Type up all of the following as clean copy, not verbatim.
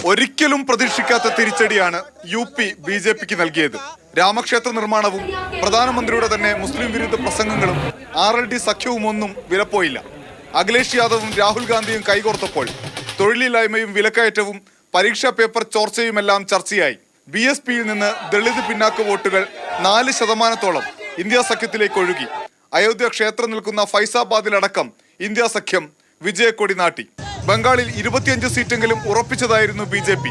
ഒരിക്കലും പ്രതീക്ഷിക്കാത്ത തിരിച്ചടിയാണ് UP BJP നൽകിയത്. രാമക്ഷേത്ര നിർമ്മാണവും പ്രധാനമന്ത്രിയുടെ തന്നെ മുസ്ലിം വിരുദ്ധ പ്രസംഗങ്ങളും RLD സഖ്യവും ഒന്നും വിലപ്പോയില്ല. അഖിലേഷ് യാദവും രാഹുൽ ഗാന്ധിയും കൈകോർത്തപ്പോൾ തൊഴിലില്ലായ്മയും വിലക്കയറ്റവും പരീക്ഷാ പേപ്പർ ചോർച്ചയുമെല്ലാം ചർച്ചയായി. BSPയിൽ നിന്ന് ദളിത് പിന്നാക്ക വോട്ടുകൾ 4% ഇന്ത്യ സഖ്യത്തിലേക്ക് ഒഴുകി. അയോധ്യ ക്ഷേത്രം നിൽക്കുന്ന ഫൈസാബാദിലടക്കം ഇന്ത്യ സഖ്യം വിജയക്കൊടി നാട്ടി. ബംഗാളിൽ 25 സീറ്റെങ്കിലും ഉറപ്പിച്ചതായിരുന്നു BJP.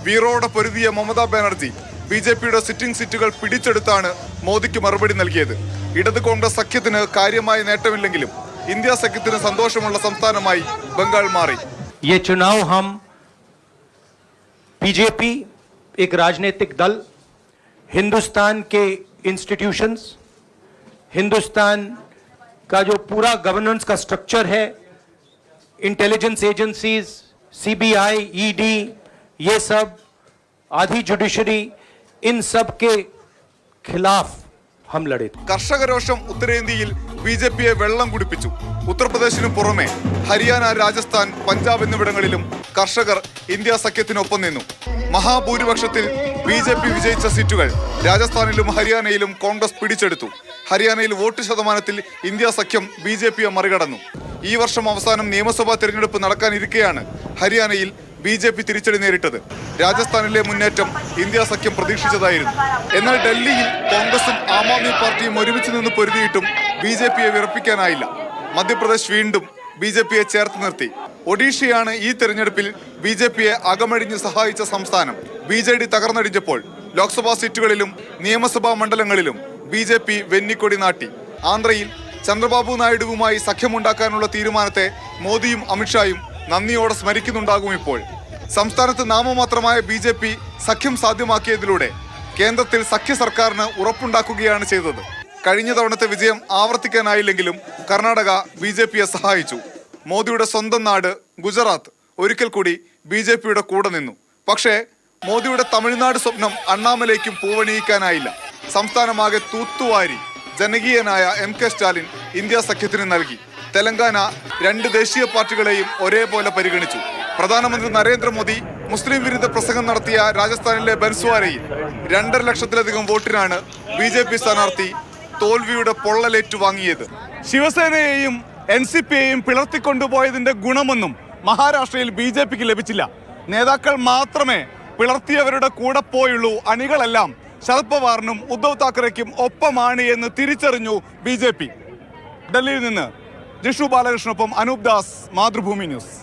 വീറോടെ പൊരുതിയ മമതാ ബാനർജി BJPയുടെ സിറ്റിംഗ് സീറ്റുകൾ പിടിച്ചെടുത്താണ് മോദിക്ക് മറുപടി നൽകിയത്. ഇടത് കോൺഗ്രസ് സഖ്യത്തിന് കാര്യമായ നേട്ടമില്ലെങ്കിലും ഇന്ത്യ സഖ്യത്തിന് സന്തോഷമുള്ള സംസ്ഥാനമായി ബംഗാൾ മാറി. ये चुनाव हम BJP एक राजनीतिक दल, हिंदुस्तान के इंस्टीट्यूशंस, हिंदुस्तान का जो पूरा गवर्नेंस का स्ट्रक्चर है, इंटेलिजेंस एजेंसीज, CBI, ED, ये सब आधी जुडिशरी, इन सब के खिलाफ हम लड़े. കർഷക രോഷം ഉത്തരേന്ത്യയിൽ BJPയെ വെള്ളം കുടിപ്പിച്ചു. ഉത്തർപ്രദേശിനു പുറമെ ഹരിയാന, രാജസ്ഥാൻ, പഞ്ചാബ് എന്നിവിടങ്ങളിലും കർഷകർ ഇന്ത്യ സഖ്യത്തിനൊപ്പം നിന്നു. മഹാഭൂരിപക്ഷത്തിൽ BJP വിജയിച്ച സീറ്റുകൾ രാജസ്ഥാനിലും ഹരിയാനയിലും കോൺഗ്രസ് പിടിച്ചെടുത്തു. ഹരിയാനയിൽ വോട്ട് ശതമാനത്തിൽ ഇന്ത്യ സഖ്യം BJPയെ മറികടന്നു. ഈ വർഷം അവസാനം നിയമസഭാ തെരഞ്ഞെടുപ്പ് നടക്കാനിരിക്കെയാണ് ഹരിയാനയിൽ BJP തിരിച്ചടി നേരിട്ടത്. രാജസ്ഥാനിലെ മുന്നേറ്റം ഇന്ത്യ സഖ്യം പ്രതീക്ഷിച്ചതായിരുന്നു. എന്നാൽ ഡൽഹിയിൽ കോൺഗ്രസും ആം ആദ്മി പാർട്ടിയും ഒരുമിച്ച് നിന്ന് പൊരുതിയിട്ടും BJPയെ വിറപ്പിക്കാനായില്ല. മധ്യപ്രദേശ് വീണ്ടും BJPയെ ചേർത്ത് നിർത്തി. ഒഡീഷയാണ് ഈ തെരഞ്ഞെടുപ്പിൽ BJPയെ അകമഴിഞ്ഞ് സഹായിച്ച സംസ്ഥാനം. BJD തകർന്നടിഞ്ഞപ്പോൾ ലോക്സഭാ സീറ്റുകളിലും നിയമസഭാ മണ്ഡലങ്ങളിലും BJP വെന്നിക്കൊടി നാട്ടി. ആന്ധ്രയിൽ ചന്ദ്രബാബു നായിഡുവുമായി സഖ്യമുണ്ടാക്കാനുള്ള തീരുമാനത്തെ മോദിയും അമിത്ഷായും നന്ദിയോടെ സ്മരിക്കുന്നുണ്ടാകും. ഇപ്പോൾ സംസ്ഥാനത്ത് നാമമാത്രമായ BJP സഖ്യം സാധ്യമാക്കിയതിലൂടെ കേന്ദ്രത്തിൽ സഖ്യ സർക്കാരിന് ഉറപ്പുണ്ടാക്കുകയാണ് ചെയ്തത്. കഴിഞ്ഞ തവണത്തെ വിജയം ആവർത്തിക്കാനായില്ലെങ്കിലും കർണാടക BJPയെ സഹായിച്ചു. മോദിയുടെ സ്വന്തം നാട് ഗുജറാത്ത് ഒരിക്കൽ കൂടി BJPയുടെ കൂടെ നിന്നു. പക്ഷേ മോദിയുടെ തമിഴ്നാട് സ്വപ്നം അണ്ണാമലയ്ക്കും പൂവണിയിക്കാനായില്ല. സംസ്ഥാനമാകെ തൂത്തുവാരി ജനകീയനായ MK സ്റ്റാലിൻ ഇന്ത്യ സഖ്യത്തിന് നൽകി. തെലങ്കാന 2 ദേശീയ പാർട്ടികളെയും ഒരേപോലെ പരിഗണിച്ചു. പ്രധാനമന്ത്രി നരേന്ദ്രമോദി മുസ്ലിം വിരുദ്ധ പ്രസംഗം നടത്തിയ രാജസ്ഥാനിലെ ബൻസ്വാരയിൽ 2.5 ലക്ഷത്തിലധികം വോട്ടിനാണ് BJP സ്ഥാനാർത്ഥി തോൽവിയുടെ പൊള്ളലേറ്റു വാങ്ങിയത്. ശിവസേനയെയും NCPയെയും പിളർത്തിക്കൊണ്ടുപോയതിന്റെ ഗുണമൊന്നും മഹാരാഷ്ട്രയിൽ BJPക്ക് ലഭിച്ചില്ല. നേതാക്കൾ മാത്രമേ പിളർത്തിയവരുടെ കൂടെ പോയുള്ളൂ. അണികളെല്ലാം ശരത് പവാറിനും ഉദ്ധവ് താക്കറേക്കും ഒപ്പമാണ് എന്ന് തിരിച്ചറിഞ്ഞു BJP. ഡൽഹിയിൽ നിന്ന് ജിഷു ബാലകൃഷ്ണനൊപ്പം അനൂപ് ദാസ്, മാതൃഭൂമി ന്യൂസ്.